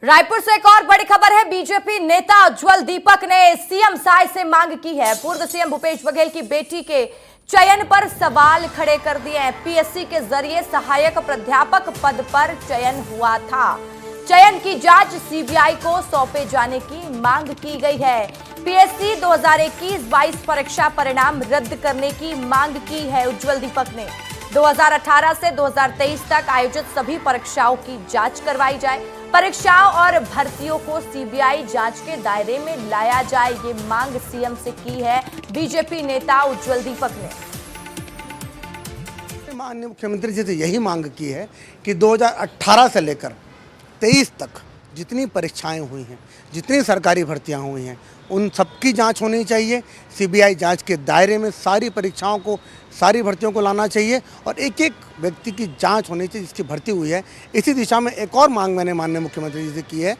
रायपुर से एक और बड़ी खबर है। बीजेपी नेता उज्जवल दीपक ने सीएम साय से मांग की है। पूर्व सीएम भूपेश बघेल की बेटी के चयन पर सवाल खड़े कर दिए हैं। पीएससी के जरिए सहायक प्राध्यापक पद पर चयन हुआ था। चयन की जांच सीबीआई को सौंपे जाने की मांग की गई है। पीएससी 2021-22 परीक्षा परिणाम रद्द करने की मांग की है उज्जवल दीपक ने। 2018 से 2023 तक आयोजित सभी परीक्षाओं की जांच करवाई जाए। परीक्षाओं और भर्तियों को सीबीआई जांच के दायरे में लाया जाए, ये मांग सीएम से की है बीजेपी नेता उज्जवल दीपक ने। माननीय मुख्यमंत्री जी से यही मांग की है कि 2018 से लेकर 23 तक जितनी परीक्षाएं हुई हैं, जितनी सरकारी भर्तियां हुई हैं, उन सबकी जांच होनी चाहिए। सीबीआई जांच के दायरे में सारी परीक्षाओं को, सारी भर्तियों को लाना चाहिए और एक एक व्यक्ति की जांच होनी चाहिए जिसकी भर्ती हुई है। इसी दिशा में एक और मांग मैंने माननीय मुख्यमंत्री जी से की है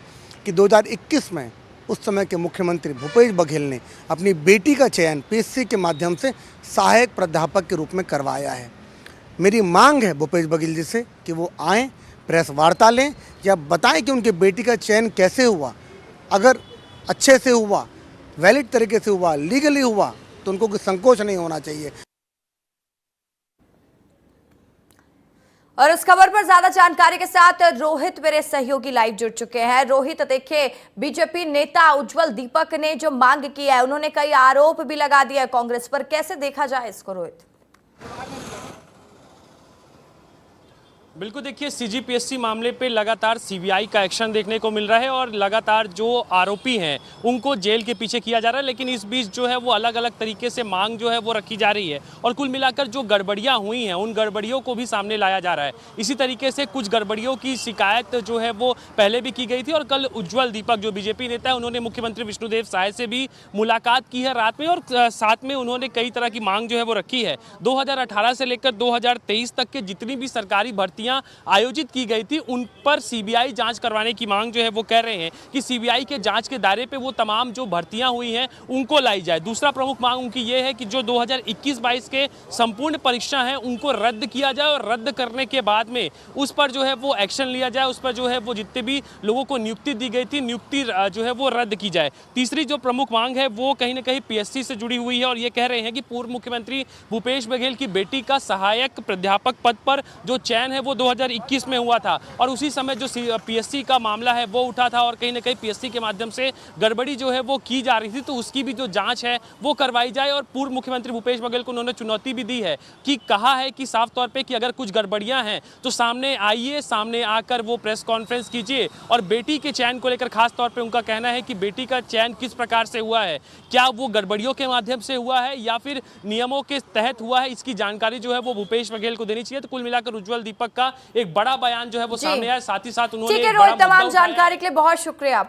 कि 2021 में उस समय के मुख्यमंत्री भूपेश बघेल ने अपनी बेटी का चयन पीएससी के माध्यम से सहायक प्राध्यापक के रूप में करवाया है। मेरी मांग है भूपेश बघेल जी से कि वो आएँ, प्रेस वार्ता लें या बताएं कि उनकी बेटी का चयन कैसे हुआ। अगर अच्छे से हुआ, वैलिड तरीके से हुआ, लीगली हुआ, तो उनको कोई संकोच नहीं होना चाहिए। और इस खबर पर ज्यादा जानकारी के साथ रोहित मेरे सहयोगी लाइव जुड़ चुके हैं। रोहित, देखिए, बीजेपी नेता उज्जवल दीपक ने जो मांग की है, उन्होंने कई आरोप भी लगा दिया है कांग्रेस पर। कैसे देखा जाए इसको रोहित? बिल्कुल, देखिए, सीजीपीएससी मामले पे लगातार सीबीआई का एक्शन देखने को मिल रहा है और लगातार जो आरोपी हैं उनको जेल के पीछे किया जा रहा है। लेकिन इस बीच जो है वो अलग अलग तरीके से मांग जो है वो रखी जा रही है और कुल मिलाकर जो गड़बड़ियां हुई हैं उन गड़बड़ियों को भी सामने लाया जा रहा है। इसी तरीके से कुछ गड़बड़ियों की शिकायत जो है वो पहले भी की गई थी और कल उज्जवल दीपक जो बीजेपी नेता है उन्होंने मुख्यमंत्री विष्णुदेव साय से भी मुलाकात की है रात में और साथ में उन्होंने कई तरह की मांग जो है वो रखी है। 2018 से लेकर 2023 तक के जितनी भी सरकारी भर्तियां आयोजित की गई थी उन पर सीबीआई जांच करवाने की मांग जो है वो कर रहे हैं कि सीबीआई के जांच के दायरे पे वो तमाम जो भर्तियां हुई हैं उनको लाई जाए। दूसरा प्रमुख मांग उनकी ये है कि जो 2021-22 के संपूर्ण परीक्षा हैं उनको रद्द किया जाए और रद्द करने के बाद में उस पर जो है वो एक्शन लिया जाए। उस पर जो है वो जितने भी लोगों को नियुक्ति दी गई थी, नियुक्ति जो है वो रद्द की जाए। तीसरी जो प्रमुख मांग है वो कहीं ना कहीं पीएससी से जुड़ी हुई है और ये कह रहे हैं कि पूर्व मुख्यमंत्री भूपेश बघेल की बेटी का सहायक प्राध्यापक पद पर जो चयन है वो 2021 में हुआ था और उसी समय जो पीएससी का मामला है वो उठा था और कहीं ना कहीं पीएससी के माध्यम से गड़बड़ी जो है वो की जा रही थी, तो उसकी भी जो जांच है वो करवाई जाए। और पूर्व मुख्यमंत्री भूपेश बघेल को उन्होंने चुनौती भी दी है कि कहा है कि साफ तौर पे कि अगर कुछ गड़बड़ियां हैं तो सामने आइए, सामने आकर वो प्रेस कॉन्फ्रेंस कीजिए। और बेटी के चयन को लेकर खास तौर पर उनका कहना है कि बेटी का चयन किस प्रकार से हुआ है, क्या वो गड़बड़ियों के माध्यम से हुआ है या फिर नियमों के तहत हुआ है, इसकी जानकारी जो है वो भूपेश बघेल को देनी चाहिए। तो कुल मिलाकर उज्जवल दीपक का एक बड़ा बयान जो है वो सामने आया। साथ ही साथ उन्होंने ठीक है रोहित, तमाम जानकारी के लिए बहुत शुक्रिया।